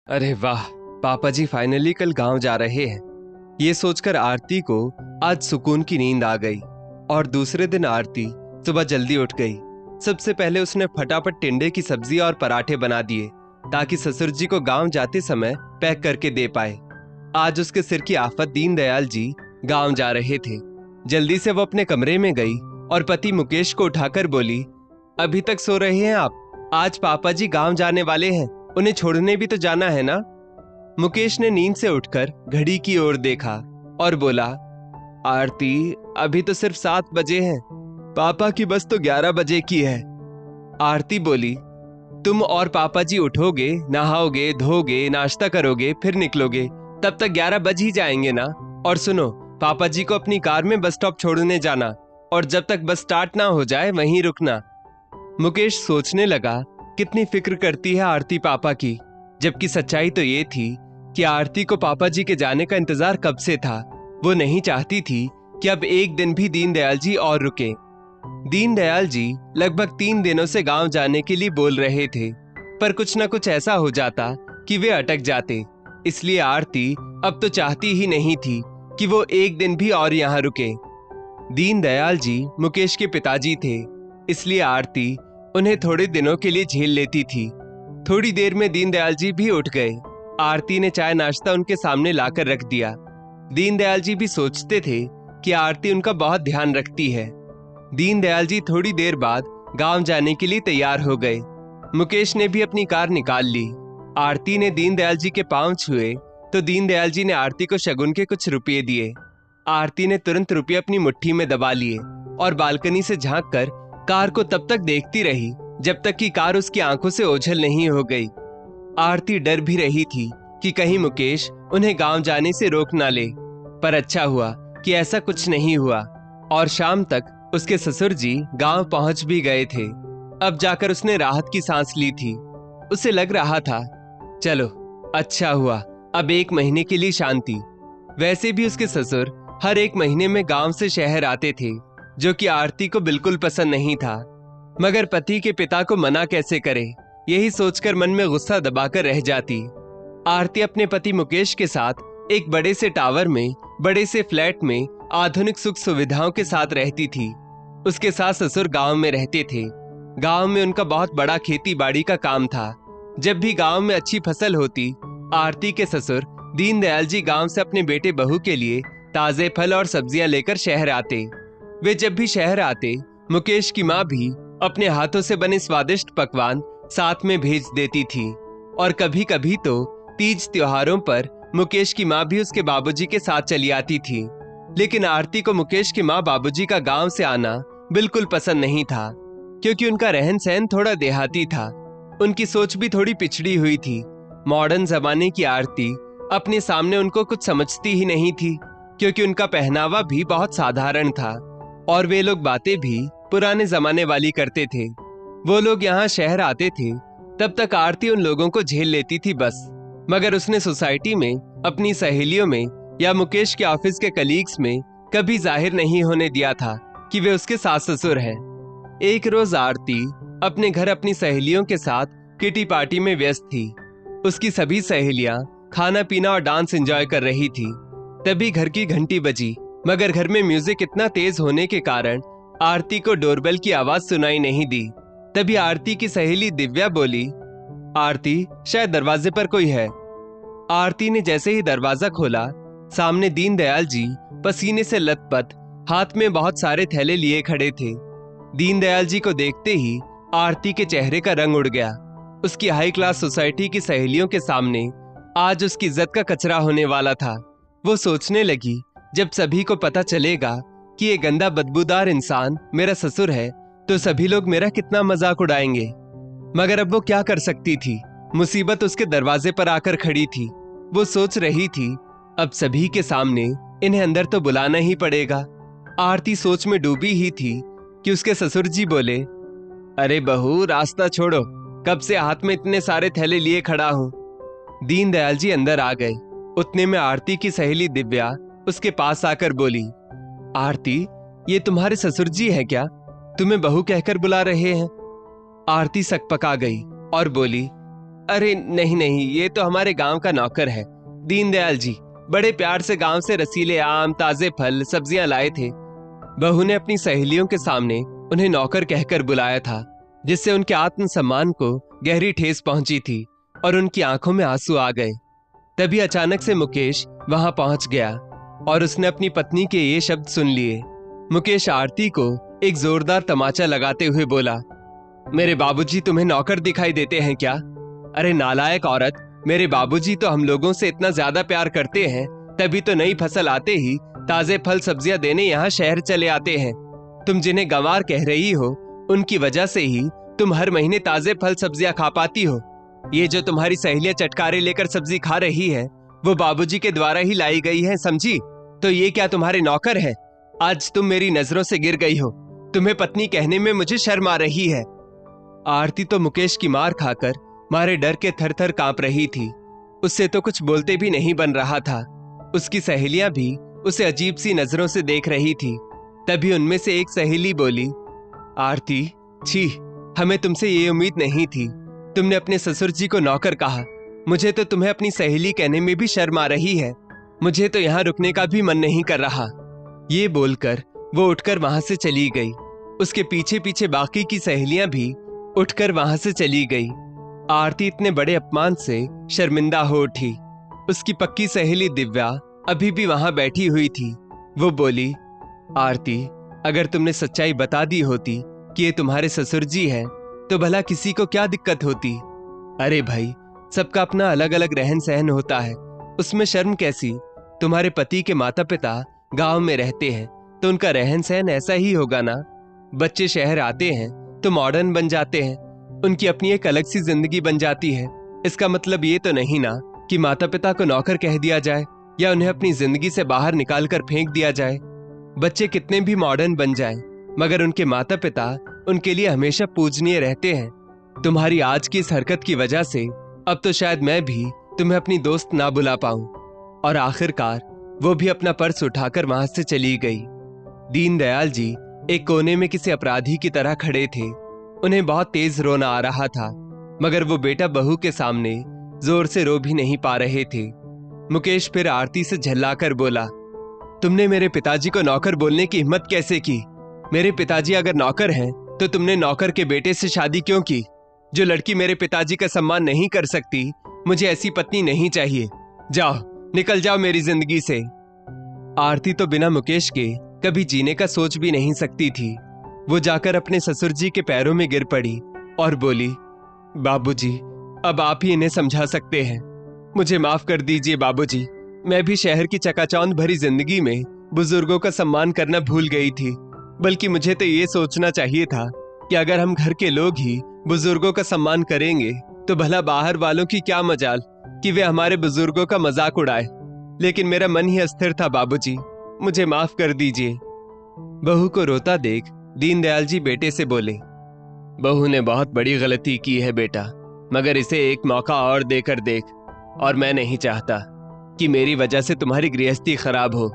अरे वाह, पापा जी फाइनली कल गांव जा रहे हैं। ये सोचकर आरती को आज सुकून की नींद आ गई। और दूसरे दिन आरती सुबह जल्दी उठ गई। सबसे पहले उसने फटाफट टिंडे की सब्जी और पराठे बना दिए ताकि ससुर जी को गांव जाते समय पैक करके दे पाए। आज उसके सिर की आफत दीनदयाल जी गांव जा रहे थे। जल्दी से वो अपने कमरे में गई और पति मुकेश को उठाकर बोली, अभी तक सो रहे हैं आप? आज पापा जी गांव जाने वाले हैं, उन्हें छोड़ने भी तो जाना है ना। मुकेश ने नींद से उठकर घड़ी की ओर देखा और बोला, आरती अभी तो सिर्फ 7 बजे हैं, पापा की बस तो 11 बजे की है। आरती बोली, तुम और पापा जी उठोगे, नहाओगे, धोगे, नाश्ता करोगे, फिर निकलोगे, तब तक 11 बज ही जाएंगे ना। और सुनो, पापा जी को अपनी कार में बस स्टॉप छोड़ने जाना और जब तक बस स्टार्ट ना हो जाए वहीं रुकना। मुकेश सोचने लगा, कितनी फिक्र करती है आरती पापा की, जबकि सच्चाई तो ये थी कि आरती को पापा जी के जाने का इंतजार कब से था। वो नहीं चाहती थी कि अब एक दिन भी दीनदयाल जी और रुके। दीनदयाल जी लगभग 3 दिनों से गांव जाने के लिए बोल रहे थे, पर कुछ न कुछ ऐसा हो जाता कि वे अटक जाते। इसलिए आरती अब तो चाहती ही नहीं थी कि वो एक दिन भी और यहाँ रुके। दीनदयाल जी मुकेश के पिताजी थे, इसलिए आरती उन्हें थोड़े दिनों के लिए झेल लेती थी। थोड़ी देर में दीनदयाल जी भी उठ गए। आरती ने चाय नाश्ता उनके सामने लाकर रख दिया। दीनदयाल जी भी सोचते थे कि आरती उनका बहुत ध्यान रखती है। दीनदयाल जी थोड़ी देर बाद गांव जाने के लिए तैयार हो गए। मुकेश ने भी अपनी कार निकाल ली। आरती ने दीनदयाल जी के पांव छुए तो दीनदयाल जी ने आरती को शगुन के कुछ रुपये दिए। आरती ने तुरंत रुपये अपनी मुट्ठी में दबा लिए और बालकनी से झांककर कार को तब तक देखती रही जब तक कि कार उसकी आंखों से ओझल नहीं हो गई। आरती डर भी रही थी कि कहीं मुकेश उन्हें गांव जाने से रोक ना ले, पर अच्छा हुआ कि ऐसा कुछ नहीं हुआ और शाम तक उसके ससुर जी गांव पहुंच भी गए थे। अब जाकर उसने राहत की सांस ली थी। उसे लग रहा था, चलो अच्छा हुआ, अब 1 महीने के लिए शांति। वैसे भी उसके ससुर हर 1 महीने में गांव से शहर आते थे, जो कि आरती को बिल्कुल पसंद नहीं था, मगर पति के पिता को मना कैसे करे, यही सोचकर मन में गुस्सा दबाकर रह जाती। आरती अपने पति मुकेश के साथ एक बड़े से टावर में, बड़े से फ्लैट में आधुनिक सुख सुविधाओं के साथ रहती थी। उसके सास ससुर गांव में रहते थे। गांव में उनका बहुत बड़ा खेती बाड़ी का काम था। जब भी गांव में अच्छी फसल होती, आरती के ससुर दीनदयाल जी गांव से अपने बेटे बहू के लिए ताजे फल और सब्जियां लेकर शहर आते। वे जब भी शहर आते, मुकेश की माँ भी अपने हाथों से बने स्वादिष्ट पकवान साथ में भेज देती थी। और कभी कभी तो तीज त्योहारों पर मुकेश की माँ भी उसके बाबूजी के साथ चली आती थी। लेकिन आरती को मुकेश की माँ बाबूजी का गांव से आना बिल्कुल पसंद नहीं था, क्योंकि उनका रहन सहन थोड़ा देहाती था। उनकी सोच भी थोड़ी पिछड़ी हुई थी। मॉडर्न जमाने की आरती अपने सामने उनको कुछ समझती ही नहीं थी, क्योंकि उनका पहनावा भी बहुत साधारण था और वे लोग बातें भी पुराने जमाने वाली करते थे। वो लोग यहाँ शहर आते थे, तब तक आरती उन लोगों को झेल लेती थी बस। मगर उसने सोसाइटी में, अपनी सहेलियों में या मुकेश के ऑफिस के कलीग्स में कभी जाहिर नहीं होने दिया था कि वे उसके सास ससुर हैं। एक रोज आरती अपने घर अपनी सहेलियों के साथ किटी पार्टी में व्यस्त थी। उसकी सभी सहेलियां खाना पीना और डांस एंजॉय कर रही थी। तभी घर की घंटी बजी, मगर घर में म्यूजिक इतना तेज होने के कारण आरती को डोरबेल की आवाज सुनाई नहीं दी। तभी आरती की सहेली दिव्या बोली, आरती शायद दरवाजे पर कोई है। आरती ने जैसे ही दरवाजा खोला, सामने दीनदयाल जी पसीने से लथपथ, हाथ में बहुत सारे थैले लिए खड़े थे। दीनदयाल जी को देखते ही आरती के चेहरे का रंग उड़ गया। उसकी हाई क्लास सोसाइटी की सहेलियों के सामने आज उसकी इज्जत का कचरा होने वाला था। वो सोचने लगी, जब सभी को पता चलेगा कि ये गंदा बदबूदार इंसान मेरा ससुर है, तो सभी लोग मेरा कितना मजाक उड़ाएंगे। मगर अब वो क्या कर सकती थी, मुसीबत उसके दरवाजे पर आकर खड़ी थी। वो सोच रही थी, अब सभी के सामने इन्हें अंदर तो बुलाना ही पड़ेगा। आरती सोच में डूबी ही थी कि उसके ससुर जी बोले, अरे बहू रास्ता छोड़ो, कब से हाथ में इतने सारे थैले लिए खड़ा हूं। दीनदयाल जी अंदर आ गए। उतने में आरती की सहेली दिव्या उसके पास आकर बोली, आरती ये तुम्हारे ससुर जी है क्या? तुम्हें बहू कहकर बुला रहे हैं। आरती सकपका गई और बोली, अरे नहीं नहीं, ये तो हमारे गांव का नौकर है, दीनदयाल जी। बड़े प्यार से गांव से रसीले आम, ताजे फल, सब्जियां लाए थे। बहू ने अपनी सहेलियों के सामने उन्हें नौकर कहकर बुलाया था, जिससे उनके आत्मसम्मान को गहरी ठेस पहुंची थी और उनकी आंखों में आंसू आ गए। तभी अचानक से मुकेश वहां पहुंच गया और उसने अपनी पत्नी के ये शब्द सुन लिए। मुकेश आरती को एक जोरदार तमाचा लगाते हुए बोला, मेरे बाबूजी तुम्हें नौकर दिखाई देते हैं क्या? अरे नालायक औरत, मेरे बाबूजी तो हम लोगों से इतना ज्यादा प्यार करते हैं, तभी तो नई फसल आते ही ताजे फल सब्जियां देने यहाँ शहर चले आते हैं। तुम जिन्हें गंवार कह रही हो, उनकी वजह से ही तुम हर महीने ताजे फल सब्जियां खा पाती हो। ये जो तुम्हारी सहेलियां चटकारे लेकर सब्जी खा रही है, वो बाबूजी के द्वारा ही लाई गई है, समझी? तो ये क्या तुम्हारे नौकर है? आज तुम मेरी नजरों से गिर गई हो। तुम्हें पत्नी कहने में मुझे शर्म आ रही है। आरती तो मुकेश की मार खाकर मारे डर के थर थर कांप रही थी। उससे तो कुछ बोलते भी नहीं बन रहा था। उसकी सहेलियां भी उसे अजीब सी नजरों से देख रही थी। तभी उनमें से एक सहेली बोली, आरती, छी, हमें तुमसे ये उम्मीद नहीं थी। तुमने अपने ससुर जी को नौकर कहा। मुझे तो तुम्हें अपनी सहेली कहने में भी शर्म आ रही है। मुझे तो यहाँ रुकने का भी मन नहीं कर रहा। ये बोलकर वो उठकर वहां से चली गई। उसके पीछे पीछे बाकी की सहेलियां भी उठकर वहां से चली गई। आरती इतने बड़े अपमान से शर्मिंदा हो उठी। उसकी पक्की सहेली दिव्या अभी भी वहां बैठी हुई थी। वो बोली, आरती, अगर तुमने सच्चाई बता दी होती कि ये तुम्हारे ससुर जी हैं, तो भला किसी को क्या दिक्कत होती? अरे भाई, सबका अपना अलग अलग रहन सहन होता है, उसमें शर्म कैसी? तुम्हारे पति के माता पिता गांव में रहते हैं तो उनका रहन सहन ऐसा ही होगा ना। बच्चे शहर आते हैं तो मॉडर्न बन जाते हैं, उनकी अपनी एक अलग सी जिंदगी बन जाती है। इसका मतलब ये तो नहीं ना कि माता पिता को नौकर कह दिया जाए या उन्हें अपनी जिंदगी से बाहर निकाल कर फेंक दिया जाए। बच्चे कितने भी मॉडर्न बन जाएं, मगर उनके माता पिता उनके लिए हमेशा पूजनीय रहते हैं। तुम्हारी आज की इस हरकत की वजह से अब तो शायद मैं भी तुम्हें अपनी दोस्त ना बुला पाऊं। और आखिरकार वो भी अपना पर्स उठाकर वहां से चली गई। दीनदयाल जी एक कोने में किसी अपराधी की तरह खड़े थे। उन्हें बहुत तेज रोना आ रहा था, मगर वो बेटा बहू के सामने जोर से रो भी नहीं पा रहे थे। मुकेश फिर आरती से झल्लाकर बोला, तुमने मेरे पिताजी को नौकर बोलने की हिम्मत कैसे की? मेरे पिताजी अगर नौकर हैं तो तुमने नौकर के बेटे से शादी क्यों की? जो लड़की मेरे पिताजी का सम्मान नहीं कर सकती, मुझे ऐसी पत्नी नहीं चाहिए। जाओ, निकल जाओ मेरी जिंदगी से। आरती तो बिना मुकेश के कभी जीने का सोच भी नहीं सकती थी। वो जाकर अपने ससुर जी के पैरों में गिर पड़ी और बोली, बाबूजी, अब आप ही इन्हें समझा सकते हैं। मुझे माफ कर दीजिए बाबूजी। मैं भी शहर की चकाचौंध भरी जिंदगी में बुजुर्गों का सम्मान करना भूल गई थी। बल्कि मुझे तो ये सोचना चाहिए था कि अगर हम घर के लोग ही बुजुर्गों का सम्मान करेंगे तो भला बाहर वालों की क्या मजाल कि वे हमारे बुजुर्गों का मजाक उड़ाए। लेकिन मेरा मन ही अस्थिर था बाबूजी, मुझे माफ कर दीजिए। बहू को रोता देख दीनदयाल जी बेटे से बोले, बहू ने बहुत बड़ी गलती की है बेटा, मगर इसे एक मौका और देकर देख। और मैं नहीं चाहता कि मेरी वजह से तुम्हारी गृहस्थी खराब हो।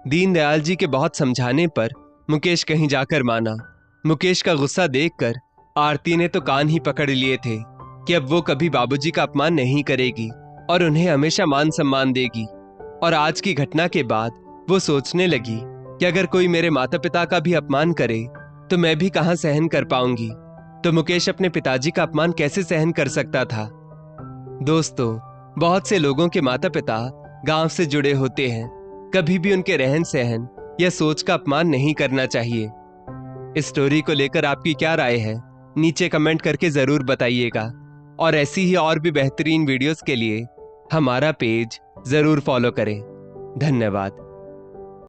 दीनदयाल जी के बहुत समझाने पर मुकेश कहीं जाकर माना। मुकेश का गुस्सा देखकर आरती ने तो कान ही पकड़ लिए थे कि अब वो कभी बाबूजी का अपमान नहीं करेगी और उन्हें हमेशा मान सम्मान देगी। और आज की घटना के बाद वो सोचने लगी कि अगर कोई मेरे माता पिता का भी अपमान करे तो मैं भी कहां सहन कर पाऊंगी। तो मुकेश अपने पिताजी का अपमान कैसे सहन कर सकता था? दोस्तों, बहुत से लोगों के माता पिता गांव से जुड़े होते हैं। कभी भी उनके रहन सहन या सोच का अपमान नहीं करना चाहिए। इस स्टोरी को लेकर आपकी क्या राय है? नीचे कमेंट करके जरूर बताइएगा। और ऐसी ही और भी बेहतरीन वीडियोस के लिए हमारा पेज जरूर फॉलो करें। धन्यवाद।